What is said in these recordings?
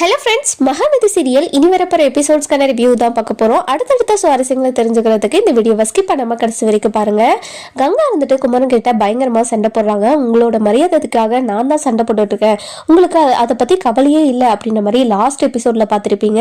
Hello friends, Mahanadi serial இனி வரப்போற எபிசோட்ஸ்க்கான review தான் பார்க்க போறோம். அடுத்தடுத்த சுவாரஸ்யங்களை தெரிஞ்சுக்கிறதுக்கு இந்த வீடியோவை ஸ்கிப் பண்ணாம கடைசி வரைக்கும் பாருங்க. கங்கா வந்துட்டு குமரன் கிட்ட பயங்கரமா சண்டை போடுறாங்க. உங்களோட மரியாதைக்காக நான் தான் சண்டை போட்டுட்டு இருக்கேன், உங்களுக்கு அதை பத்தி கவலையே இல்லை அப்படின்ற மாதிரி லாஸ்ட் எபிசோட்ல பார்த்துருப்பீங்க.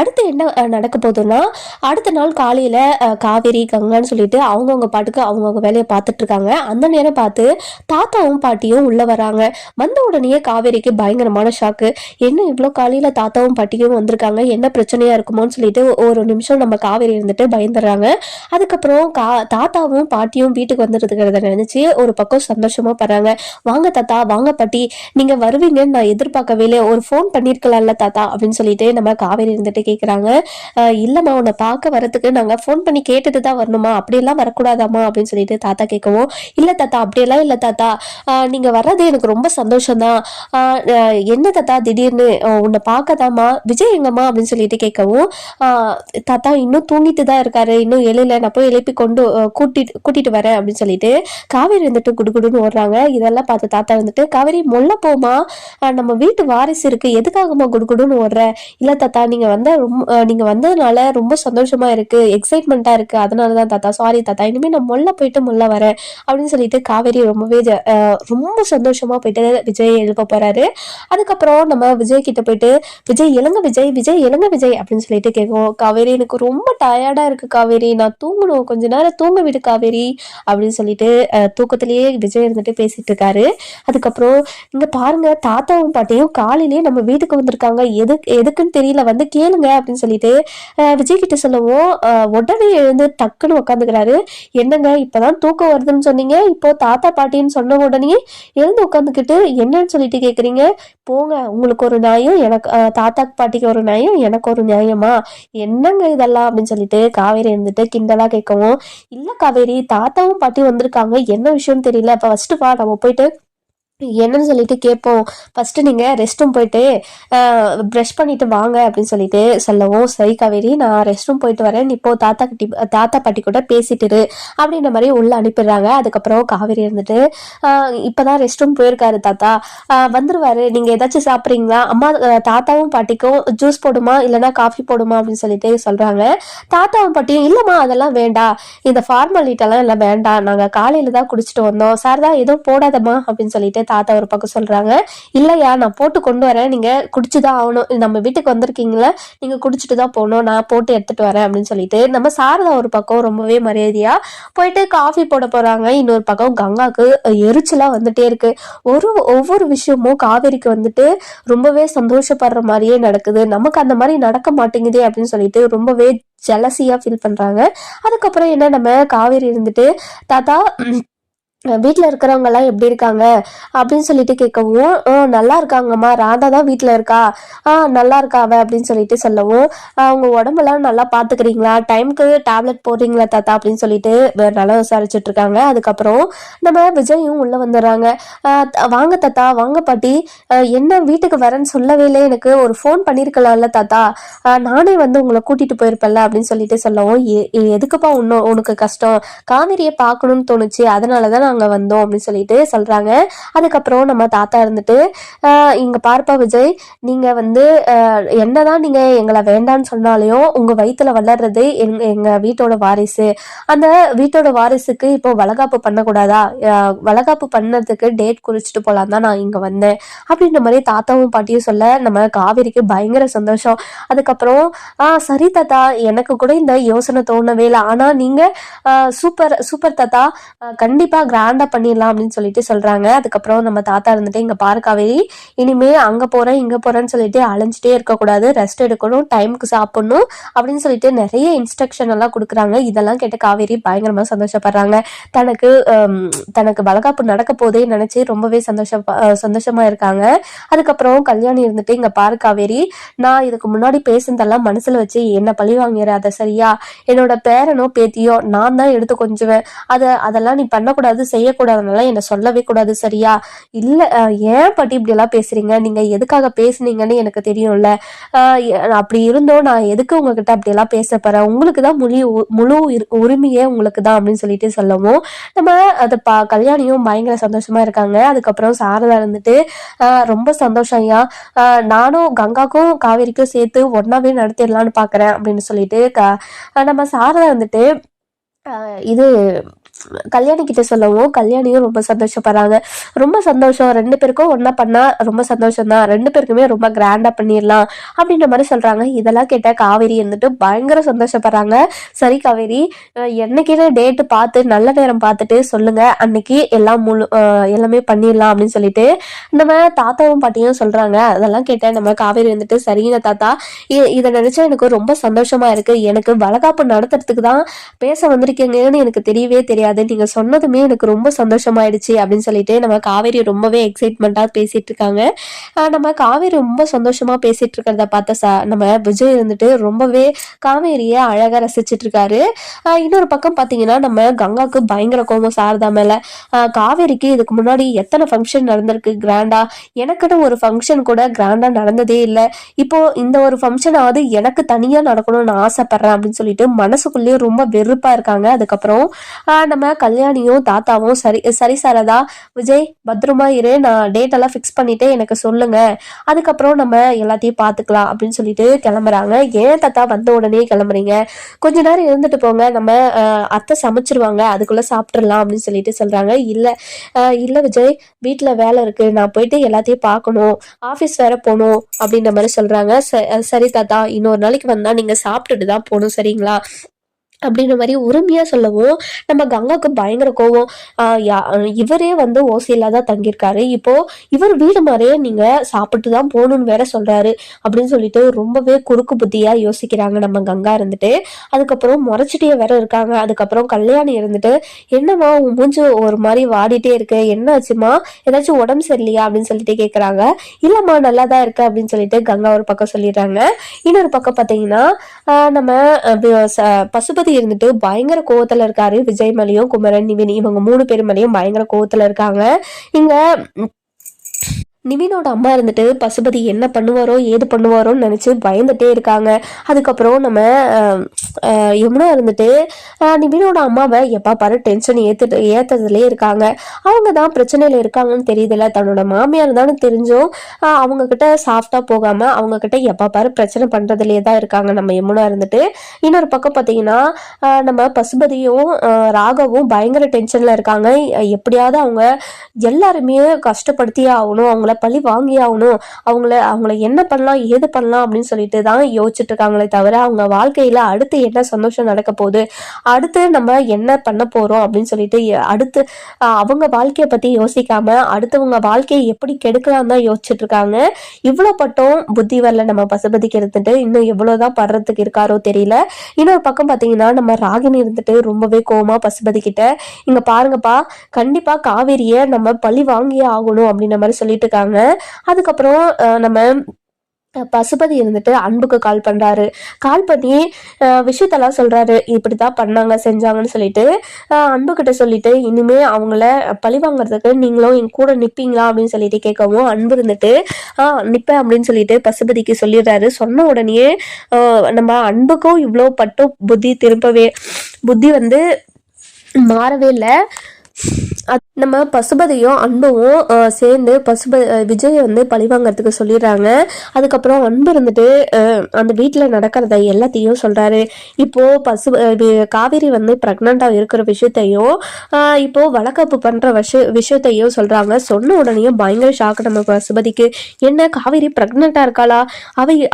அடுத்து என்ன நடக்க போகுதுன்னா, அடுத்த நாள் காலையில காவேரி கங்கான்னு சொல்லிட்டு அவங்கவுங்க பாட்டுக்கு அவங்கவுங்க வேலையை பார்த்துட்டு இருக்காங்க. அந்த நேரம் பார்த்து தாத்தாவும் பாட்டியும் உள்ள வராங்க. வந்த உடனே காவேரிக்கு பயங்கரமான ஷாக்கு. என்ன இவ்வளோ காலையில தாத்தாவும் பாட்டியும் வந்திருக்காங்க, என்ன பிரச்சனையா இருக்குமோன்னு சொல்லிட்டு ஒரு நிமிஷம் நம்ம காவேரி இருந்துட்டு பயந்துடுறாங்க. அதுக்கப்புறம் தாத்தாவும் பாட்டியும் வீட்டுக்கு வந்துருக்கிறத நினைச்சு ஒரு பக்கம் சந்தோஷமா படுறாங்க. வாங்க தாத்தா, வாங்க பாட்டி, நீங்க வருவீங்கன்னு நான் எதிர்பார்க்கவே இல்லை, ஒரு ஃபோன் பண்ணிருக்கலாம்ல தாத்தா அப்படின்னு சொல்லிட்டு நம்ம காவேரி இருந்துட்டு கேட்குறாங்க. இல்லம்மா, உன்னை பார்க்க வரதுக்கு நாங்க ஃபோன் பண்ணி கேட்டுட்டு தான் வரணுமா, அப்படியெல்லாம் வரக்கூடாதாமா அப்படின்னு சொல்லிட்டு தாத்தா கேட்கவும், இல்லை தாத்தா அப்படியெல்லாம் இல்லை தாத்தா, நீங்க வர்றது எனக்கு ரொம்ப சந்தோஷம்தான். என்ன தாத்தா திடீர்னு உன்னை பார்க்கதாமா, விஜய் எங்கம்மா அப்படின்னு சொல்லிட்டு கேட்கவும், தாத்தா இன்னும் தூங்கிட்டு தான் இருக்காரு, இன்னும் எழுல, நான் போய் எழுப்பி கூட்டிட்டு வரேன் அப்படின்னு சொல்லிட்டு காவேரி வந்துட்டு குடுகுடுன்னு ஓடுறாங்க. இதெல்லாம் பார்த்து தாத்தா வந்துட்டு, காவேரி மொல்ல போமா, நம்ம வீட்டு வாரிசு இருக்கு, எதுக்காகமா குடுகுடுன்னு ஓடுற? இல்ல தாத்தா, நீங்க வந்ததுனால ரொம்ப சந்தோஷமா இருக்கு, எக்ஸைட்மெண்டா இருக்கு, அதனாலதான் தாத்தா, சாரி தாத்தா, இனிமே நான் மொல்ல போயிட்டு மொல்ல வரேன் அப்படின்னு சொல்லிட்டு காவேரி ரொம்ப சந்தோஷமா போயிட்டு விஜய் எழுப்ப போறாரு. அதுக்கப்புறம் நம்ம விஜய் கிட்ட போயிட்டு, விஜய் எழுங்க விஜய், விஜய் எழுங்க விஜய் அப்படின்னு சொல்லிட்டு கேட்கும். காவேரி, எனக்கு ரொம்ப டயர்டா இருக்கு காவேரி, நான் தூங்கணும், கொஞ்ச நேரம் தூங்க விடு காவேரி அப்படின்னு சொல்லிட்டு தூக்கத்திலேயே விஜய் இருந்துட்டு பேசிட்டு இருக்காரு. அதுக்கப்புறம் இங்க பாருங்க, தாத்தாவும் பாட்டியும் காலையிலேயே நம்ம வீட்டுக்கு வந்திருக்காங்க, எதுக்குன்னு தெரியல, வந்து கேளுங்க அப்படின்னு சொல்லிட்டு விஜய் கிட்ட சொல்லவும், உடனே எழுந்து டக்குன்னு உட்காந்துக்கிறாரு. என்னங்க இப்பதான் தூக்கம் வருதுன்னு சொன்னீங்க, இப்போ தாத்தா பாட்டின்னு சொன்ன உடனே எழுந்து உட்காந்துக்கிட்டு என்னன்னு சொல்லிட்டு கேக்குறீங்க? போங்க, உங்களுக்கு ஒரு நியாயம், எனக்கு தாத்தா பாட்டிக்கு ஒரு நியாயம், எனக்கு ஒரு நியாயமா, என்னங்க இதெல்லாம் அப்படின்னு சொல்லிட்டு காவேரி இருந்துட்டு கிண்டலா கேட்கவும், இல்ல காவேரி, தாத்தாவும் பாட்டியும் வந்திருக்காங்க, என்ன விஷயம்னு தெரியல, அப்ப ஃபர்ஸ்ட் வா நம்ம போயிட்டு என்னன்னு சொல்லிட்டு கேட்போம், ஃபர்ஸ்ட் நீங்க ரெஸ்ட் ரூம் போயிட்டு ப்ரஷ் பண்ணிட்டு வாங்க அப்படின்னு சொல்லிட்டு சொல்லவும், சரி காவேரி, நான் ரெஸ்ட் ரூம் போயிட்டு வரேன், இப்போ தாத்தா பாட்டி கூட பேசிட்டு அப்படின்ற மாதிரி உள்ள அனுப்பிடுறாங்க. அதுக்கப்புறம் காவேரி இருந்துட்டு, இப்பதான் ரெஸ்ட் ரூம் போயிருக்காரு தாத்தா, வந்துருவாரு, நீங்க ஏதாச்சும் சாப்பிட்றீங்களா, அம்மா தாத்தாவும் பாட்டிக்கும் ஜூஸ் போடுமா இல்லைன்னா காஃபி போடுமா அப்படின்னு சொல்லிட்டு சொல்றாங்க. தாத்தாவும் பாட்டியும், இல்லம்மா அதெல்லாம் வேண்டாம், இந்த ஃபார்மாலிட்டெல்லாம் எல்லாம் வேண்டாம், நாங்க காலையில தான் குடிச்சிட்டு வந்தோம், சார் தான் எதுவும் போடாதம்மா அப்படின்னு சொல்லிட்டு தாத்தா ஒரு பக்கம் சொல்றாங்க. இல்லையா, நான் போட்டு கொண்டு வரேன், நீங்க குடிச்சுதான் ஆகணும், நம்ம வீட்டுக்கு வந்திருக்கீங்களா, நீங்க குடிச்சிட்டு தான் போகணும், நான் போட்டு எடுத்துட்டு வரேன் அப்படின்னு சொல்லிட்டு நம்ம சாரதா ஒரு பக்கம் ரொம்பவே மரியாதையா போயிட்டு காஃபி போட போறாங்க. இன்னொரு பக்கம் கங்காக்கு எரிச்சலா வந்துட்டே இருக்கு. ஒவ்வொரு விஷயமும் காவேரிக்கு வந்துட்டு ரொம்பவே சந்தோஷப்படுற மாதிரியே நடக்குது, நமக்கு அந்த மாதிரி நடக்க மாட்டேங்குதே அப்படின்னு சொல்லிட்டு ரொம்பவே ஜெலசியா ஃபீல் பண்றாங்க. அதுக்கப்புறம் என்ன, நம்ம காவேரி இருந்துட்டு, தாத்தா வீட்டில் இருக்கிறவங்க எல்லாம் எப்படி இருக்காங்க அப்படின்னு சொல்லிட்டு கேட்கவும், நல்லா இருக்காங்கம்மா, ராதா தான் வீட்டில் இருக்கா, நல்லா இருக்கா அவ அப்படின்னு சொல்லிட்டு சொல்லவும், அவங்க உடம்பெல்லாம் நல்லா பார்த்துக்கிறீங்களா, டைமுக்கு டேப்லெட் போடுறீங்களா தாத்தா அப்படின்னு சொல்லிட்டு நல்லா விசாரிச்சுட்டு இருக்காங்க. அதுக்கப்புறம் நம்ம விஜயும் உள்ள வந்துடுறாங்க. வாங்க தாத்தா, வாங்க பாட்டி, என்ன வீட்டுக்கு வரேன்னு சொல்லவே இல்லை, எனக்கு ஒரு ஃபோன் பண்ணியிருக்கலாம்ல தாத்தா, நானே வந்து உங்களை கூட்டிட்டு போயிருப்பேன்ல அப்படின்னு சொல்லிட்டு சொல்லவும், எதுக்குப்பா உனக்கு கஷ்டம், காவேரியை பார்க்கணும்னு தோணுச்சு, அதனாலதான் அங்க வந்தோம் அப்படின்னு சொல்லிட்டு சொல்றாங்க. அதுக்கப்புறம் நம்ம தாத்தா இருந்துட்டு, இங்க பார்ப்பா விஜய், நீங்க வந்து என்னதான் நீங்க எங்களை வேண்டான்னு சொன்னாலையும் உங்க வயிற்றுல வளர்றது எங்க வீட்டோட வாரிசு, அந்த வீட்டோட வாரிசுக்கு இப்போ வளகாப்பு பண்ணக்கூடாதா, வளகாப்பு பண்ணதுக்கு டேட் குறிச்சிட்டு போலாம் தான் நான் இங்க வந்தேன் அப்படின்ற மாதிரி தாத்தாவும் பாட்டியும் சொல்ல நம்ம காவேரிக்கு பயங்கர சந்தோஷம். அதுக்கப்புறம் சரி தாத்தா, எனக்கு கூட இந்த யோசனை தோணவே இல்லை, ஆனா நீங்க சூப்பர் சூப்பர் தாத்தா, கண்டிப்பா கிராண்டா பண்ணிடலாம் அப்படின்னு சொல்லிட்டு சொல்றாங்க. அதுக்கப்புறம் நம்ம தாத்தா இருந்துட்டு, இங்க பாரு காவேரி, இனிமே அங்க போறேன் இங்க போறேன்னு சொல்லிட்டு அலைஞ்சிட்டே இருக்கக்கூடாது, ரெஸ்ட் எடுக்கணும், டைமுக்கு சாப்பிடணும் அப்படின்னு சொல்லிட்டு நிறைய இன்ஸ்ட்ரக்ஷன் எல்லாம் கொடுக்குறாங்க. இதெல்லாம் கேட்டு காவேரி பயங்கரமா சந்தோஷப்படுறாங்க. தனக்கு வளகாப்பு நடக்க போதே நினைச்சு ரொம்பவே சந்தோஷமா இருக்காங்க. அதுக்கப்புறம் கல்யாணி இருந்துட்டு, இங்க பாரு காவேரி, நான் இதுக்கு முன்னாடி பேசுனதெல்லாம் மனசுல வச்சு என்ன பழி வாங்கிறாத சரியா, என்னோட பேரனோ பேத்தியோ நான் தான் எடுத்து கொஞ்சுவேன், அதெல்லாம் நீ பண்ணக்கூடாது செய்யக்கூடாதுனால என்னை சொல்லவே கூடாது சரியா? இல்ல ஏன் பாட்டி இப்படி எல்லாம் பேசுறீங்க? நீங்க எதுக்காக பேசுனீங்கன்னு எனக்கு தெரியும்ல. அப்படி இருந்தோம் நான் எதுக்கு உங்ககிட்ட அப்படி எல்லாம் பேச போறேன்? உங்களுக்கு தான் முழு உரிமையே உங்களுக்கு தான் அப்படின்னு சொல்லிட்டு சொல்லவும் நம்ம அது கல்யாணியும் பயங்கர சந்தோஷமா இருக்காங்க. அதுக்கப்புறம் சாரதா இருந்துட்டு ரொம்ப சந்தோஷம் ஐயா, நானும் கங்காக்கும் காவேரிக்கும் சேர்த்து ஒன்னாவே நடத்திடலான்னு பாக்குறேன் அப்படின்னு சொல்லிட்டு நம்ம சாரதா வந்துட்டு இது கல்யாணி கிட்ட சொல்லவும் கல்யாணியும் ரொம்ப சந்தோஷப்படுறாங்க. ரொம்ப சந்தோஷம், 2 பேருக்கும் ஒன்னா பண்ணா ரொம்ப சந்தோஷம் தான், 2 பேருக்குமே ரொம்ப கிராண்டா பண்ணிடலாம் அப்படின்ற மாதிரி சொல்றாங்க. இதெல்லாம் கேட்ட காவேரி இருந்துட்டு பயங்கர சந்தோஷப்படுறாங்க. சரி காவேரி, என்னைக்குன்னு டேட்டு பார்த்து நல்ல நேரம் பார்த்துட்டு சொல்லுங்க, அன்னைக்கு எல்லாம் எல்லாமே பண்ணிடலாம் அப்படின்னு சொல்லிட்டு நம்ம தாத்தாவும் பாட்டியும் சொல்றாங்க. அதெல்லாம் கேட்ட நம்ம காவேரி வந்துட்டு சரிங்க தாத்தா, இதை நினைச்சா எனக்கு ரொம்ப சந்தோஷமா இருக்கு. எனக்கு வளகாப்பு நடத்துறதுக்கு தான் பேச வந்திருக்கீங்கன்னு எனக்கு தெரியவே தெரியாது. நீங்க சொன்னதுமே எனக்கு ரொம்ப சந்தோஷமாயிடுச்சு அப்படின்னு சொல்லிட்டு நம்ம காவேரி ரொம்பவே எக்ஸைட்மெண்டா பேசிட்டு இருக்காங்க. நம்ம காவேரி ரொம்ப சந்தோஷமா பேசிட்டு இருக்கிறத பார்த்த நம்ம விஜய் இருந்துட்டு ரொம்பவே காவேரிய அழகா ரசிச்சிட்டு இருக்காரு. இன்னொரு பக்கம் பாத்தீங்கன்னா நம்ம கங்காக்கு பயங்கர கோபம் சாரதா மேல. காவேரிக்கு இதுக்கு முன்னாடி எத்தனை ஃபங்க்ஷன் நடந்திருக்கு கிராண்டா, எனக்குன்னு ஒரு ஃபங்க்ஷன் கூட கிராண்டா நடந்ததே இல்லை. இப்போ இந்த ஒரு ஃபங்க்ஷனாவது எனக்கு தனியா நடக்கணும்னு ஆசைப்படுறேன் அப்படின்னு சொல்லிட்டு மனசுக்குள்ளேயே ரொம்ப வெறுப்பா இருக்காங்க. அதுக்கப்புறம் நம்ம கல்யாணியும் தாத்தாவும் சரி சரி சாரதா, விஜய் பத்திரமா இரு, நான் டேட் எல்லாம் ஃபிக்ஸ் பண்ணிட்டு எனக்கு சொல்லுங்க, அதுக்கப்புறம் நம்ம எல்லாத்தையும் பார்த்துக்கலாம் அப்படின்னு சொல்லிட்டு கிளம்புறாங்க. ஏன் தாத்தா வந்த உடனே கிளம்புறீங்க? கொஞ்ச நேரம் இருந்துட்டு போங்க, நம்ம அத்தை சமைச்சிருவாங்க, அதுக்குள்ள சாப்பிட்றலாம் அப்படின்னு சொல்லிட்டு சொல்றாங்க. இல்ல விஜய், வீட்டுல வேலை இருக்கு, நான் போயிட்டு எல்லாத்தையும் பார்க்கணும், ஆஃபீஸ் வேற போகணும் அப்படின்ற மாதிரி சொல்றாங்க. சரி தாத்தா, இன்னொரு நாளைக்கு வந்தா நீங்க சாப்பிட்டுட்டு தான் போகணும் சரிங்களா அப்படின்ற மாதிரி உரிமையா சொல்லவும் நம்ம கங்காவுக்கு பயங்கர கோவம். இவரே வந்து ஓசியில தான் தங்கியிருக்காரு, இப்போ இவர் வீடு மாதிரியே நீங்க சாப்பிட்டு தான் போகணும்னு வேற சொல்றாரு அப்படின்னு சொல்லிட்டு ரொம்பவே குறுக்கு புத்தியா யோசிக்கிறாங்க நம்ம கங்கா இருந்துட்டு. அதுக்கப்புறம் முறைச்சிட்டே வேற இருக்காங்க. அதுக்கப்புறம் கல்யாணி இருந்துட்டு, என்னம்மா உன் மூஞ்சு ஒரு மாதிரி வாடிட்டே இருக்கு, என்ன ஆச்சுமா, ஏதாச்சும் உடம்பு சரியில்லையா அப்படின்னு சொல்லிட்டு கேட்குறாங்க. இல்லம்மா நல்லா தான் இருக்கு அப்படின்னு சொல்லிட்டு கங்கா ஒரு பக்கம் சொல்லிடுறாங்க. இன்னொரு பக்கம் பார்த்தீங்கன்னா நம்ம பசுபதி இருந்துட்டு பயங்கர கோவத்துல இருக்காரு. விஜய் மேலையும் குமரன் நிவின் இவங்க 3 பேர் மேலையும் பயங்கர கோவத்துல இருக்காங்க. இங்க நிவினோட அம்மா இருந்துட்டு பசுபதி என்ன பண்ணுவாரோ ஏது பண்ணுவாரோன்னு நினைச்சு பயந்துட்டே இருக்காங்க. அதுக்கப்புறம் நம்ம யமுனா இருந்துட்டு நிவினோட அம்மாவை எப்பா பாரு டென்ஷன் ஏத்ததுலயே இருக்காங்க. அவங்க தான் பிரச்சனையில இருக்காங்கன்னு தெரியுதுல, தன்னோட மாமியார் தானே தெரிஞ்சும் அவங்க கிட்ட சாஃப்டா போகாம அவங்க கிட்ட எப்பா பாரு பிரச்சனை பண்றதுலயே தான் இருக்காங்க நம்ம யமுனா இருந்துட்டு. இன்னொரு பக்கம் பாத்தீங்கன்னா நம்ம பசுபதியும் ராகவும் பயங்கர டென்ஷன்ல இருக்காங்க. எப்படியாவது அவங்க எல்லாருமே கஷ்டப்படுத்தியே ஆகணும், அவங்கள பழி வாங்கி ஆகணும், அவங்கள என்ன பண்ணலாம் ஏது பண்ணலாம் அப்படின்னு சொல்லிட்டு தான் யோசிச்சுட்டு இருக்காங்களே தவிர அவங்க வாழ்க்கையில அடுத்து என்ன சந்தோஷம் நடக்க போகுது, அடுத்து நம்ம என்ன பண்ண போறோம் அப்படின்னு சொல்லிட்டு அடுத்து அவங்க வாழ்க்கையை பத்தி யோசிக்காம அடுத்தவங்க வாழ்க்கையை எப்படி கெடுக்கலாம் தான் யோசிச்சுட்டு இருக்காங்க. இவ்வளவு பட்டம் புத்தி வரல நம்ம பசுபதிக்கு இருந்துட்டு, இன்னும் எவ்வளவுதான் படுறதுக்கு இருக்காரோ தெரியல. இன்னொரு பக்கம் பாத்தீங்கன்னா நம்ம ராகினி இருந்துட்டு ரொம்பவே கோவமா பசுபதி கிட்ட, இங்க பாருங்கப்பா, கண்டிப்பா காவேரிய நம்ம பழி வாங்கியே ஆகணும் அப்படின்ற மாதிரி சொல்லிட்டு இருக்காங்க. அதுக்கப்புறம் நம்ம பசுபதி இருந்துட்டு அன்புக்கு கால் பண்றாரு. கால் பண்ணி விஷயத்தெல்லாம் சொல்றாரு, இப்படித்தான் பண்ணாங்க செஞ்சாங்கன்னு சொல்லிட்டு அன்பு கிட்ட சொல்லிட்டு, இனிமே அவங்கள பழி வாங்குறதுக்கு நீங்களும் என் கூட நிப்பீங்களா அப்படின்னு சொல்லிட்டு கேட்கவும் அன்பு இருந்துட்டு நிப்பேன் அப்படின்னு சொல்லிட்டு பசுபதிக்கு சொல்லிடுறாரு. சொன்ன உடனே நம்ம அன்புக்கும் இவ்வளோ பட்டும் புத்தி வந்து மாறவே இல்லை. நம்ம பசுபதியும் அன்பும் சேர்ந்து விஜய் வந்து பழிவாங்கிறதுக்கு சொல்லிடுறாங்க. அதுக்கப்புறம் அன்பு இருந்துட்டு அந்த வீட்டில் நடக்கிறத எல்லாத்தையும் சொல்றாரு. இப்போ காவேரி வந்து பிரெக்னண்டா இருக்கிற விஷயத்தையும் இப்போ வளகாப்பு பண்ற விஷயத்தையும் சொல்றாங்க. சொன்ன உடனே பயங்கர ஷாக் நம்ம பசுபதிக்கு. என்ன காவேரி பிரெக்னண்டா இருக்காளா,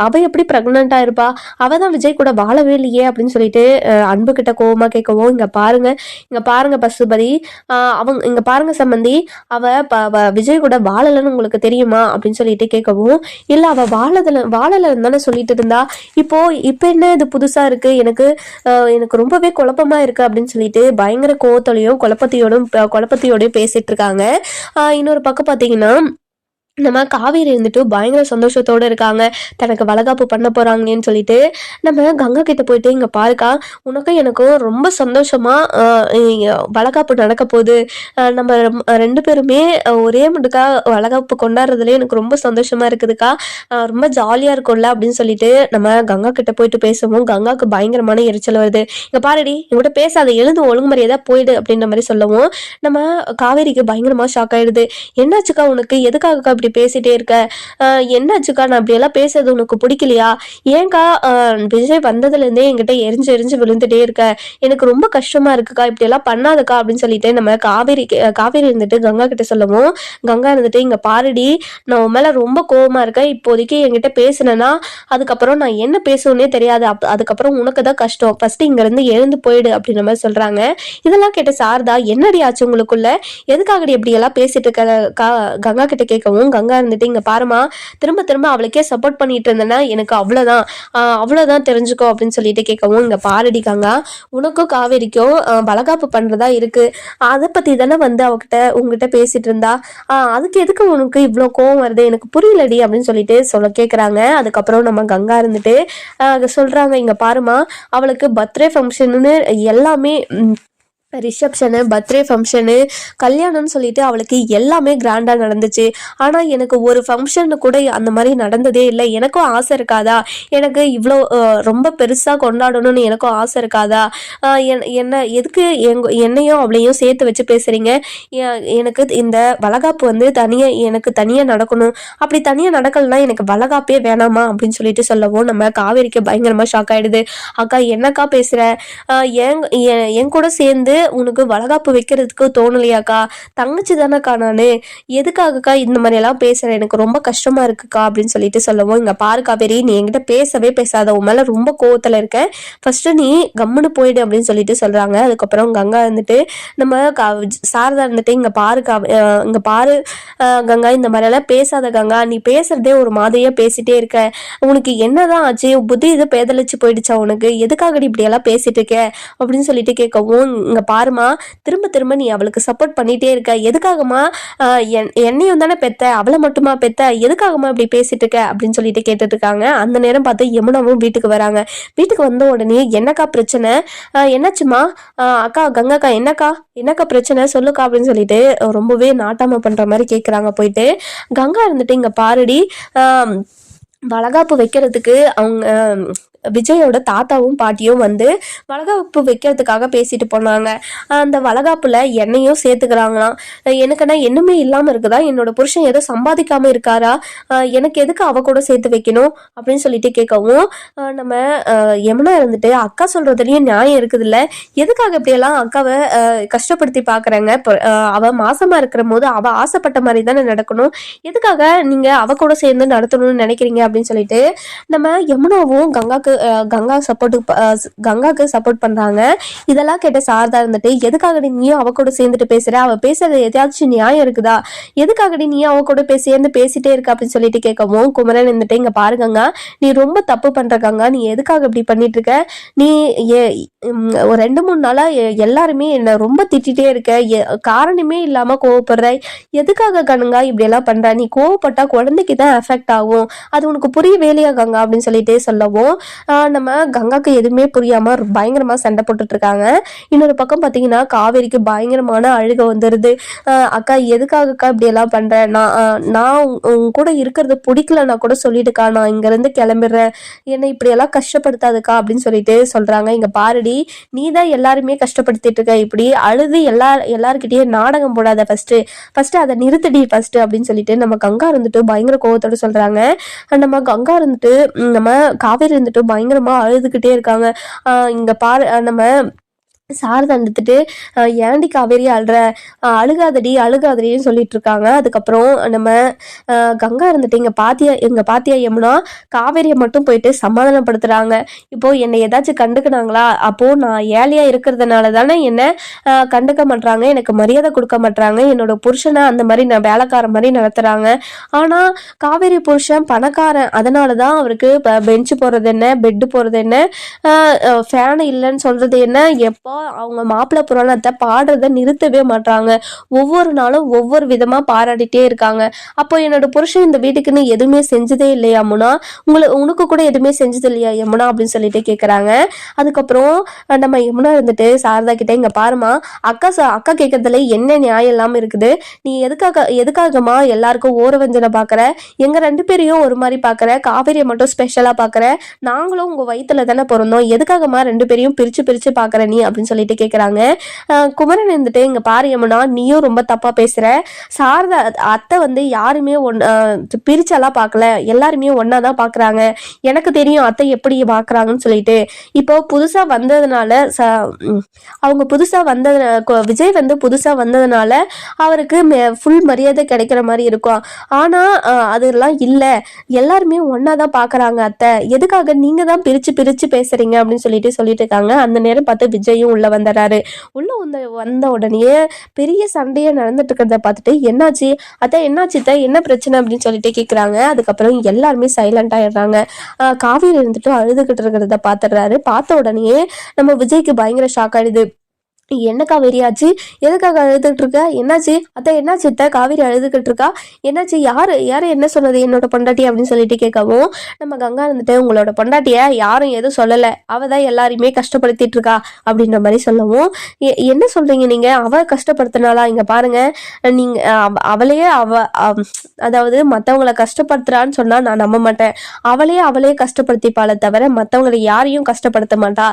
அவ எப்படி பிரெக்னண்டா இருப்பா, அவ தான் விஜய் கூட வாழவே இல்லையே அப்படின்னு சொல்லிட்டு அன்பு கிட்ட கோவமா கேட்கவும், இங்க பாருங்க பசுபதி, அவங்க இங்க பாருங்க சம்பந்தி, அவ விஜய் கூட வாழலன்னு உங்களுக்கு தெரியுமா அப்படின்னு சொல்லிட்டு கேட்கவும், இல்ல அவ வாழலன்னு தானே சொல்லிட்டு இருந்தா, இப்போ என்ன இது புதுசா இருக்கு, எனக்கு ரொம்பவே குழப்பமா இருக்கு அப்படின்னு சொல்லிட்டு பயங்கர கோவத்தோடையும் குழப்பத்தையோடையும் பேசிட்டு இருக்காங்க. இன்னொரு பக்கம் பாத்தீங்கன்னா நம்ம காவேரி இருந்துட்டு பயங்கர சந்தோஷத்தோடு இருக்காங்க. தனக்கு வளகாப்பு பண்ண போகிறாங்களேன்னு சொல்லிட்டு நம்ம கங்கா கிட்ட போயிட்டு, இங்கே பாருக்கா, உனக்கும் எனக்கும் ரொம்ப சந்தோஷமாக வளகாப்பு நடக்க போகுது. நம்ம ரெண்டு பேருமே ஒரே முட்டுக்கா வளகாப்பு கொண்டாடுறதுல எனக்கு ரொம்ப சந்தோஷமாக இருக்குதுக்கா. ரொம்ப ஜாலியாக இருக்கும்ல அப்படின்னு சொல்லிட்டு நம்ம கங்கா கிட்ட போயிட்டு பேசவும் கங்காவுக்கு பயங்கரமான எரிச்சல் வருது. இங்கே பாருடி, இவங்ககிட்ட பேசாத, எழுந்து ஒழுங்குமுறையாக போயிடு அப்படின்ற மாதிரி சொல்லவும் நம்ம காவேரிக்கு பயங்கரமாக ஷாக் ஆயிடுது. என்னாச்சுக்கா உனக்கு, எதுக்காகக்கா இப்படி பேசிட்டே இருக்க, என்னாச்சுக்கா, நான் அப்படியெல்லாம் பேசுறது உனக்கு பிடிக்கலையா, ஏன்க்கா விஜய் வந்ததுலேருந்தே என்கிட்ட எரிஞ்சு எரிஞ்சு விழுந்துட்டே இருக்க, எனக்கு ரொம்ப கஷ்டமா இருக்குக்கா, இப்படியெல்லாம் பண்ணாதக்கா அப்படின்னு சொல்லிட்டு நம்ம காவேரி இருந்துட்டு கங்கா கிட்ட சொல்லவும் கங்கா இருந்துட்டு, இங்க பாருடி, நான் உன் மேல ரொம்ப கோவமா இருக்கேன், இப்போதைக்கு என்கிட்ட பேசுனேன்னா அதுக்கப்புறம் நான் என்ன பேசுவேன்னே தெரியாது, அதுக்கப்புறம் உனக்கு தான் கஷ்டம், ஃபர்ஸ்ட் இங்க இருந்து எழுந்து போயிடு அப்படின்ற மாதிரி சொல்றாங்க. இதெல்லாம் கேட்ட சாரதா, என்னடி ஆச்சு உங்களுக்குள்ள, எதுக்காகடி இப்படி எல்லாம் பேசிட்டு இருக்க கங்கா கிட்ட கேட்கவும் கங்கா இருந்துட்டு, இங்க பாருமா, திரும்ப திரும்ப அவளுக்கே சப்போர்ட் பண்ணிட்டு இருந்தேன்னா எனக்கு அவ்வளவுதான் தெரிஞ்சுக்கோ அப்படின்னு சொல்லிட்டு கேட்கவும், இங்க பாரடி கங்கா, உனக்கும் காவேரிக்கும் வளகாப்பு பண்றதா இருக்கு, அதை பத்தி தானே வந்து உங்ககிட்ட பேசிட்டு இருந்தா, அதுக்கு எதுக்கு உனக்கு இவ்வளவு கோவம் வருது, எனக்கு புரியலடி அப்படின்னு சொல்லிட்டு கேக்குறாங்க. அதுக்கப்புறம் நம்ம கங்கா இருந்துட்டு சொல்றாங்க, இங்க பாருமா, அவளுக்கு பர்த்டே ஃபங்க்ஷன்னு எல்லாமே, ரிசப்ஷனு, பர்த்டே ஃபங்க்ஷனு, கல்யாணம்னு சொல்லிட்டு அவளுக்கு எல்லாமே கிராண்டாக நடந்துச்சு. ஆனால் எனக்கு ஒரு ஃபங்க்ஷனு கூட அந்த மாதிரி நடந்ததே இல்லை. எனக்கும் ஆசை இருக்காதா, எனக்கு இவ்வளோ ரொம்ப பெருசாக கொண்டாடணும்னு எனக்கும் ஆசை இருக்காதா, என்ன எதுக்கு என்னையும் அவளையும் சேர்த்து வச்சு பேசுகிறீங்க, எனக்கு இந்த வளகாப்பு வந்து எனக்கு தனியாக நடக்கணும், அப்படி தனியாக நடக்கலைன்னா எனக்கு வளகாப்பே வேணாமா அப்படின்னு சொல்லிட்டு சொல்லவும் நம்ம காவேரிக்கு பயங்கரமாக ஷாக் ஆகிடுது. அக்கா என்னக்கா பேசுகிற, என் கூட சேர்ந்து உனக்கு வளகாப்பு வைக்கிறதுக்கு தோணலையாக்கா, தங்கச்சி தானேக்கா நானு, எதுக்காகக்கா இந்த மாதிரி எல்லாம் பேசுற, எனக்கு ரொம்ப கஷ்டமா இருக்குக்கா அப்படின்னு சொல்லிட்டு சொல்லவும், இங்க பாரு காவேரி, நீ என்கிட்ட பேசவே பேசாத, உன் மேல ரொம்ப கோவத்துல இருக்கேன், ஃபர்ஸ்ட் நீ கம்முன்னு போயிடு அப்படின்னு சொல்லிட்டு சொல்றாங்க. அதுக்கப்புறம் கங்கா இருந்துட்டு நம்ம சாரதா இருந்துட்டு, இங்க பாரு கங்கா, இந்த மாதிரி எல்லாம் பேசாத கங்கா, நீ பேசுறதே ஒரு மாதிரியா பேசிட்டே இருக்க, உனக்கு என்னதான் ஆச்சு, புத்தி இது பேதலிச்சு போயிடுச்சா உனக்கு, எதுக்காக இப்படி எல்லாம் பேசிட்டு இருக்க அப்படின்னு சொல்லிட்டு கேட்கவும், இங்க பாருமா, திரும்ப திரும்ப நீ அவளுக்கு சப்போர்ட் பண்ணிட்டே இருக்க, எதுக்காகமா, என்னையும் தானே பெத்த, அவளை மட்டுமா பெத்த, எதுக்காகமா இப்படி பேசிட்டு இருக்க அப்படின்னு சொல்லிட்டு கேட்டுட்டு இருக்காங்க. அந்த நேரம் பார்த்து யமுனாவும் வீட்டுக்கு வராங்க. வீட்டுக்கு வந்த உடனே, என்னக்கா பிரச்சனை, என்னாச்சுமா, அக்கா கங்காக்கா, என்னக்கா பிரச்சனை சொல்லுக்கா அப்படின்னு சொல்லிட்டு ரொம்பவே நாட்டாம பண்ற மாதிரி கேட்குறாங்க. போயிட்டு கங்கா இருந்துட்டு, இங்க பாருடி, வளகாப்பு வைக்கிறதுக்கு அவங்க விஜயோட தாத்தாவும் பாட்டியும் வந்து வளகாப்பு வைக்கிறதுக்காக பேசிட்டு போனாங்க. அந்த வளகாப்புல என்னையும் சேர்த்துக்கிறாங்களாம். எனக்குன்னா என்னமே இல்லாம இருக்குதா, என்னோட புருஷன் ஏதோ சம்பாதிக்காம இருக்காரா, எனக்கு எதுக்கு அவ கூட சேர்த்து வைக்கணும் அப்படின்னு சொல்லிட்டு கேட்கவும், நம்ம யமுனா இருந்துட்டு, அக்கா சொல்றதுலயும் நியாயம் இருக்குது இல்ல, எதுக்காக இப்படியெல்லாம் அக்காவை கஷ்டப்படுத்தி பாக்குறாங்க, அவ மாசமா இருக்கிற போது அவ ஆசைப்பட்ட மாதிரி தானே நடக்கணும், எதுக்காக நீங்க அவ கூட சேர்ந்து நடத்தணும்னு நினைக்கிறீங்க அப்படின்னு சொல்லிட்டு நம்ம யமுனாவும் கங்காக்கு சப்போர்ட் பண்றாங்க. இதெல்லாம் கேட்ட சாரதா இருந்துட்டு, எதுக்காகடி நீயும் அவ கூட சேர்ந்துட்டு பேசுற, அவ பேசுறது எதாச்சும் நியாயம் இருக்குதா, எதுக்காகடி நீயும் அவ கூட சேர்ந்து பேசிட்டே இருக்க அப்படின்னு சொல்லிட்டு கேட்கவும், குமரன் இருந்துட்டு, இங்க பாருங்க, நீ ரொம்ப தப்பு பண்ற கங்கா, நீ எதுக்காக இப்படி பண்ணிட்டு இருக்க, நீ ஒரு 2-3 நாளா எல்லாருமே என்ன ரொம்ப திட்டிகிட்டே இருக்க, காரணமே இல்லாம கோவப்படுற, எதுக்காக கங்கா இப்படி எல்லாம் பண்ற, நீ கோவப்பட்டா குழந்தைக்கு தான் எஃபெக்ட் ஆகும், அது உனக்கு புரியவே இல்லையா கங்கா அப்படின்னு சொல்லிட்டு சொல்லவும், நம்ம கங்காக்கு எதுவுமே புரியாம பயங்கரமா சண்டை போட்டுட்டு இருக்காங்க. இன்னொரு பக்கம் பாத்தீங்கன்னா காவேரிக்கு பயங்கரமான அழுக வந்துருது. அக்கா எதுக்காகக்கா இப்படி எல்லாம் பண்ற, நான் உங்க கூட இருக்கிறது பிடிக்கலன்னா கூட சொல்லிட்டுக்கா, நான் இங்க இருந்து கிளம்பிடுறேன், என்னை இப்படி எல்லாம் கஷ்டப்படுத்தாதுக்கா அப்படின்னு சொல்லிட்டு சொல்றாங்க. இங்க பாருடி, நீ தான் எல்லாருமே கஷ்டப்படுத்திட்டு இருக்க, இப்படி அழுது எல்லாருக்கிட்டயே நாடகம் போடாத, ஃபர்ஸ்ட் அதை நிறுத்தடி ஃபர்ஸ்ட் அப்படின்னு சொல்லிட்டு நம்ம கங்கா இருந்துட்டு பயங்கர கோவத்தோட சொல்றாங்க. நம்ம கங்கா இருந்துட்டு நம்ம காவேரி இருந்துட்டு பயங்கரமா அழுதுகிட்டே இருக்காங்க. இங்க பாரு, நம்ம சாரதா எடுத்துட்டு, ஏண்டி காவேரி அழுகாதடின்னு சொல்லிட்டு இருக்காங்க. அதுக்கப்புறம் நம்ம கங்கா இருந்துட்டு, இங்க பாத்தியா யமுனா, காவேரியை மட்டும் போயிட்டு சமாதானப்படுத்துறாங்க. இப்போ என்னை ஏதாச்சும் கண்டுக்கினாங்களா, அப்போ நான் ஏழையா இருக்கிறதுனால தானே என்ன கண்டுக்க மாட்டாங்க, எனக்கு மரியாதை கொடுக்க மாட்டாங்க, என்னோட புருஷனை அந்த மாதிரி நான் வேலைக்கார மாதிரி நடத்துறாங்க. ஆனா காவேரி புருஷன் பணக்காரன், அதனாலதான் அவருக்கு பெஞ்சு போறது என்ன, பெட்டு போறது என்ன, ஃபேன் இல்லைன்னு சொல்றது என்ன, எப்போ அவங்க மாப்பிள்ளை புராணத்தை பாடுறத நிறுத்தவே மாட்டாங்க. ஒவ்வொரு நாளும் ஒவ்வொரு விதமா பாராட்டிட்டே இருக்காங்க. அப்போ என்னோட புருஷன் இந்த வீட்டுக்குன்னு எதுவுமே செஞ்சதே இல்லையா யமுனா, உனக்கு கூட எதுவுமே செஞ்சது இல்லையா யமுனா அப்படின்னு சொல்லிட்டு கேக்குறாங்க. அதுக்கப்புறம் நம்ம யமுனா இருந்துட்டு சாரதா கிட்ட, இங்க பாருமா, அக்கா கேட்கறதுல என்ன நியாயம் இல்லாம இருக்குது, நீ எதுக்காகமா எல்லாருக்கும் ஓரவஞ்சனை பாக்குற, எங்க 2 பேரையும் ஒரு மாதிரி பாக்குற, காவேரியை மட்டும் ஸ்பெஷலா பாக்குற, நாங்களும் உங்க வயித்துல தானே பிறந்தோம், எதுக்காகமா 2 பேரையும் பிரிச்சு பிரிச்சு பாக்குற நீ அப்படின்னு சொல்லிட்டு கேக்குறாங்க. குமரன் இருந்துட்டு, இங்க பாரு யமுனா, நீயும் ரொம்ப தப்பா பேசுற, சாரதா அத்தை வந்து யாருமே பிரிச்செல்லாம் பார்க்கல, எல்லாருமே ஒன்னாதான் பாக்குறாங்க, எனக்கு தெரியும் அத்தை எப்படி பாக்குறாங்கன்னு சொல்லிட்டு. இப்போ புதுசா வந்ததுனால அவங்க புதுசா வந்தது, விஜய் வந்து புதுசா வந்ததுனால அவருக்கு ஃபுல் மரியாதை கிடைக்கிற மாதிரி இருக்கும். ஆனா அதெல்லாம் இல்ல, எல்லாருமே ஒன்னாதான் பாக்குறாங்க அத்தை, எதுக்காக நீங்க தான் பிரிச்சு பிரிச்சு பேசுறீங்க அப்படின்னு சொல்லிட்டு இருக்காங்க. அந்த நேரம் பார்த்து விஜயும் உள்ள வந்துடுறாரு. உள்ள வந்த உடனே பெரிய சண்டையே நடந்துட்டு இருக்கிறத பார்த்துட்டு, என்னாச்சு அத்தை, என்னாச்சு அத்தை, என்ன பிரச்சனை அப்படின்னு சொல்லிட்டு கேக்குறாங்க. அதுக்கப்புறம் எல்லாருமே சைலண்ட் ஆயிடுறாங்க. காவேரி இருந்துட்டு அழுதுகிட்டு இருக்கிறத பாத்துடுறாரு. பார்த்த உடனே நம்ம விஜய்க்கு பயங்கர ஷாக் ஆயிடுது. என்ன காவேரி ஆச்சு, எதுக்காக அழுதுட்டு இருக்க, என்னாச்சு அத்தை, என்னாச்சு அத்தை, காவேரி அழுதுகிட்டு இருக்கா, என்னாச்சு, யாரு என்ன சொன்னது என்னோட பொண்டாட்டி அப்படின்னு சொல்லிட்டு கேட்கவும், நம்ம கங்கா இருந்துட்டு, உங்களோட பொண்டாட்டிய யாரும் எதுவும் சொல்லலை, அவதான் எல்லாரையுமே கஷ்டப்படுத்திட்டு இருக்கா அப்படின்ற மாதிரி சொல்லவும், என்ன சொல்றீங்க நீங்க, அவ கஷ்டப்படுத்தினாலா, இங்க பாருங்க, நீங்க அவளையே அதாவது மற்றவங்களை கஷ்டப்படுத்துறான்னு சொன்னா நான் நம்ப மாட்டேன், அவளே கஷ்டப்படுத்திப்பாளே தவிர மற்றவங்களை யாரையும் கஷ்டப்படுத்த மாட்டா,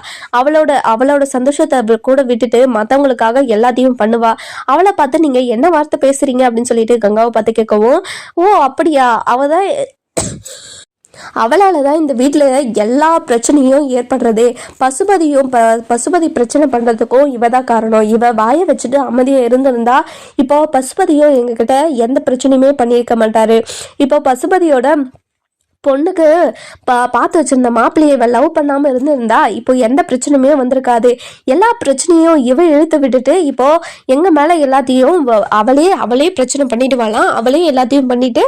அவளோட சந்தோஷத்தை கூட விட்டுட்டு மத்தவங்களுக்காக எல்லாத்தையும் பண்ணுவா, அவளை பார்த்து நீங்க என்ன வார்த்தை பேசுறீங்க அப்படின்னு சொல்லிட்டு கங்காவை பார்த்து கேட்கவும், ஓ அப்படியா, அவளாலதான் இந்த வீட்டுல எல்லா பிரச்சனையும் ஏற்படுறது, பசுபதி பிரச்சனை பண்றதுக்கும் இவதான் காரணம், இவ வாய வச்சுட்டு அமைதியா இருந்திருந்தா இப்போ பசுபதியும் எங்ககிட்ட எந்த பிரச்சனையுமே பண்ணியிருக்க மாட்டாரு, இப்போ பசுபதியோட பொண்ணுக்கு பார்த்து வச்சிருந்த மாப்பிள்ளையை லவ் பண்ணாம இருந்திருந்தா இப்போ எந்த பிரச்சனையுமே வந்திருக்காது, எல்லா பிரச்சனையும் இவ இழுத்து விட்டுட்டு இப்போ எங்க மேல எல்லாத்தையும் அவளே பிரச்சனை பண்ணிடுவாளாம், அவளே எல்லாத்தையும் பண்ணிட்டு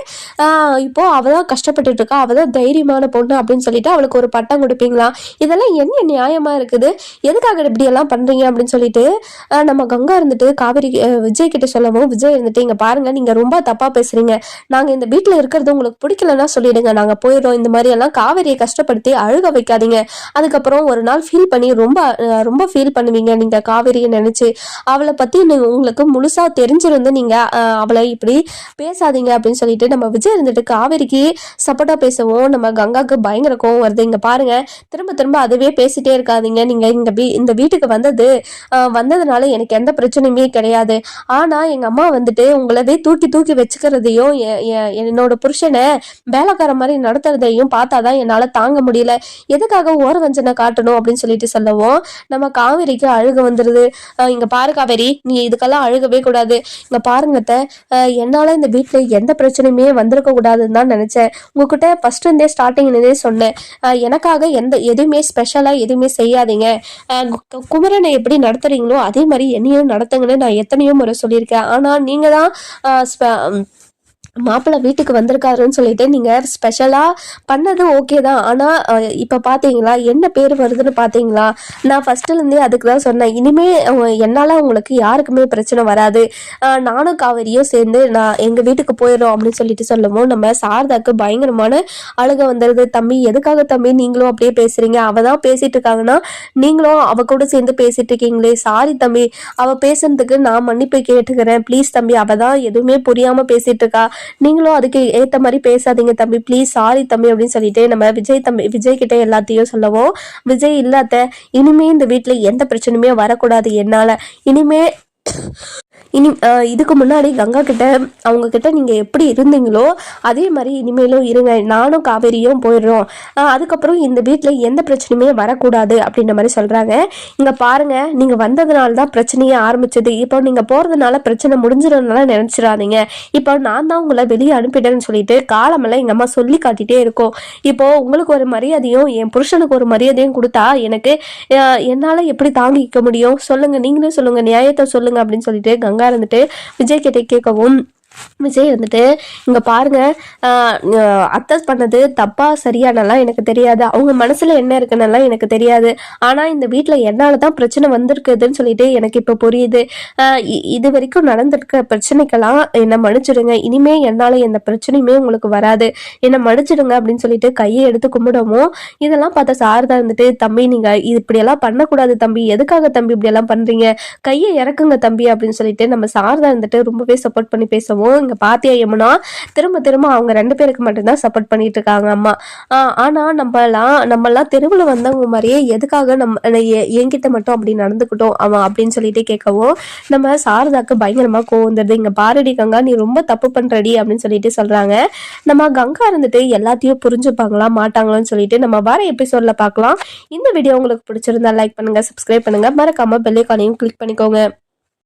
இப்போ அவதான் கஷ்டப்பட்டுட்டு இருக்கா, அவதான் தைரியமான பொண்ணு அப்படின்னு சொல்லிட்டு அவளுக்கு ஒரு பட்டம் கொடுப்பீங்களா, இதெல்லாம் என்ன நியாயமா இருக்குது, எதுக்காக இப்படி எல்லாம் பண்றீங்க அப்படின்னு சொல்லிட்டு நம்ம கங்கா இருந்துட்டு காவேரி விஜய் கிட்ட சொல்லவும், விஜய் இருந்துட்டு, இங்க பாருங்க, நீங்க ரொம்ப தப்பா பேசுறீங்க, நாங்க இந்த வீட்டுல இருக்கிறது உங்களுக்கு பிடிக்கலன்னா சொல்லிடுங்க, நாங்க போயிடும், இந்த மாதிரி எல்லாம் காவேரியை கஷ்டப்படுத்தி அழுக வைக்காதீங்க, அதுக்கப்புறம் ஒரு நாள் ஃபீல் பண்ணி ரொம்ப ஃபீல் பண்ணுவீங்க நீங்க காவேரியை நினைச்சு, அவளை பத்தி உங்களுக்கு முழுசா தெரிஞ்சிருந்து நீங்க அவளை இப்படி பேசாதீங்க அப்படின்னு சொல்லிட்டு நம்ம விஜய் இருந்துட்டு காவேரிக்கு சப்போர்ட்டா பேசவும், நம்ம கங்காக்கு பயங்கர கோவம் வருது. இங்க பாருங்க, திரும்ப அதுவே பேசிட்டே இருக்காதீங்க, நீங்க இந்த வீட்டுக்கு வந்ததுனால எனக்கு எந்த பிரச்சனையுமே கிடையாது, ஆனா எங்க அம்மா வந்துட்டு உங்களவே தூக்கி வச்சுக்கிறதையும் என்னோட புருஷனை வேலைக்கார மாதிரி நடத்துறதையும் பார்த்தாதான் என்னால தாங்க முடியல, எதுக்காக ஓரவஞ்சனை காட்டணும் அப்படின்னு சொல்லிட்டு சொல்லவும், நம்ம காவேரிக்கு அழுக வந்துருது. இங்க பாரு காவேரி, நீ இதுக்கெல்லாம் அழுகவே கூடாது, இங்க பாருங்க என்னால இந்த வீட்டுல எந்த பிரச்சனையுமே வந்திருக்க கூடாதுன்னு தான் நினைச்சேன், உங்ககிட்ட ஃபர்ஸ்ட் இருந்தே ஸ்டார்டிங்லேருந்தே சொன்னேன், எனக்காக எதுவுமே ஸ்பெஷலா எதுவுமே செய்யாதீங்க, குமரனை எப்படி நடத்துறீங்களோ அதே மாதிரி என்னையும் நடத்துங்கன்னு நான் எத்தனையோ முறை சொல்லியிருக்கேன், ஆனா நீங்க தான் மாப்பிள்ளை வீட்டுக்கு வந்திருக்காருன்னு சொல்லிட்டு நீங்க ஸ்பெஷலா பண்ணது ஓகே தான், ஆனா இப்ப பாத்தீங்களா என்ன பேர் வருதுன்னு பாத்தீங்களா, நான் ஃபர்ஸ்ட்ல இருந்தே அதுக்கு தான் சொன்னேன், இனிமே என்னால உங்களுக்கு யாருக்குமே பிரச்சனை வராது, நானும் காவேரியும் சேர்ந்து நான் எங்க வீட்டுக்கு போயிடும் அப்படின்னு சொல்லிட்டு சொல்லவும், நம்ம சாரதாக்கு பயங்கரமான அழுக வந்துருது. தம்பி, எதுக்காக தம்பி நீங்களும் அப்படியே பேசுறீங்க, அவதான் பேசிட்டு இருக்காங்கன்னா நீங்களும் அவ கூட சேர்ந்து பேசிட்டு இருக்கீங்களே, சாரி தம்பி, அவ பேசுறதுக்கு நான் மன்னிப்பு கேட்டுக்கிறேன், ப்ளீஸ் தம்பி, அவதான் எதுவுமே புரியாம பேசிட்டு இருக்கா, நீங்களும் அதுக்கு ஏத்த மாதிரி பேசாதீங்க தம்பி, ப்ளீஸ் சாரி தம்பி அப்படின்னு சொல்லிட்டு நம்ம விஜய் கிட்ட எல்லாத்தையும் சொல்லவும், விஜய் இல்லாத இனிமே இந்த வீட்டுல எந்த பிரச்சனையுமே வரக்கூடாது என்னால, இதுக்கு முன்னாடி கங்கா கிட்ட அவங்க கிட்ட நீங்க எப்படி இருந்தீங்களோ அதே மாதிரி இனிமேலும் இருங்க, நானும் காவேரியும் போயிடுறோம், அதுக்கப்புறம் இந்த வீட்டுல எந்த பிரச்சனையுமே வரக்கூடாது அப்படின்ற மாதிரி சொல்றாங்க. இங்க பாருங்க, நீங்க வந்ததுனால தான் பிரச்சனையே ஆரம்பிச்சது, இப்போ நீங்க போறதுனால பிரச்சனை முடிஞ்சிடறதுனால நினைச்சிடாதீங்க, இப்போ நான் தான் உங்களை வெளியே அனுப்பிட்டேன்னு சொல்லிட்டு காலமெல்லாம் எங்க அம்மா சொல்லி காட்டிட்டே இருக்கோம், இப்போ உங்களுக்கு ஒரு மரியாதையும் என் புருஷனுக்கு ஒரு மரியாதையும் கொடுத்தா எனக்கு என்னால எப்படி தாங்கிக்க முடியும் சொல்லுங்க, நீங்களே சொல்லுங்க, நியாயத்தை சொல்லுங்க அப்படின்னு சொல்லிட்டு கங்கா இருந்துட்டு விஜய் கிட்ட கேட்கவும், விஜய் வந்துட்டு இங்கே பாருங்க, அத்தை பண்ணது தப்பா சரியானலாம் எனக்கு தெரியாது, அவங்க மனசில் என்ன இருக்குன்னெல்லாம் எனக்கு தெரியாது. ஆனால் இந்த வீட்டில் என்னால் தான் பிரச்சனை வந்திருக்குதுன்னு சொல்லிட்டு எனக்கு இப்போ புரியுது. இது வரைக்கும் நடந்திருக்க பிரச்சனைக்கெல்லாம் என்னை மன்னிச்சிடுங்க. இனிமே என்னால் எந்த பிரச்சனையுமே உங்களுக்கு வராது. என்னை மன்னிச்சிடுங்க அப்படின்னு சொல்லிட்டு கையை எடுத்து கும்பிடவும், இதெல்லாம் பார்த்த சாரதா இருந்துட்டு, தம்பி நீங்கள் இது இப்படியெல்லாம் பண்ணக்கூடாது தம்பி, எதுக்காக தம்பி இப்படியெல்லாம் பண்ணுறீங்க, கையை இறக்குங்க தம்பி அப்படின்னு சொல்லிட்டு நம்ம சாரதா இருந்துட்டு ரொம்பவே சப்போர்ட் பண்ணி பேசவும், இங்க பாத்தியா யமுனா, திரும்ப திரும்ப அவங்க 2 பேருக்கு மட்டும்தான் சப்போர்ட் பண்ணிட்டு இருக்காங்க அம்மா. ஆனா நம்மலாம் தெருவுல வந்தவங்க மாதிரியே எதுக்காக என்கிட்ட மட்டும் அப்படி நடந்துக்கிட்டோம் அவன் அப்படின்னு சொல்லிட்டு கேட்கவும், நம்ம சாரதாக்கு பயங்கரமா கோவம் வந்துடுது. இங்க பாரடி கங்கா, நீ ரொம்ப தப்பு பண்றடி அப்படின்னு சொல்லிட்டு சொல்றாங்க. நம்ம கங்கா இருந்துட்டு எல்லாத்தையும் புரிஞ்சுப்பாங்களா மாட்டாங்களான்னு சொல்லிட்டு நம்ம வர எபிசோட்ல பார்க்கலாம். இந்த வீடியோ உங்களுக்கு பிடிச்சிருந்தா லைக் பண்ணுங்க, சப்ஸ்கிரைப் பண்ணுங்க, மறக்காம பெல் ஐகானையும் கிளிக் பண்ணிக்கோங்க.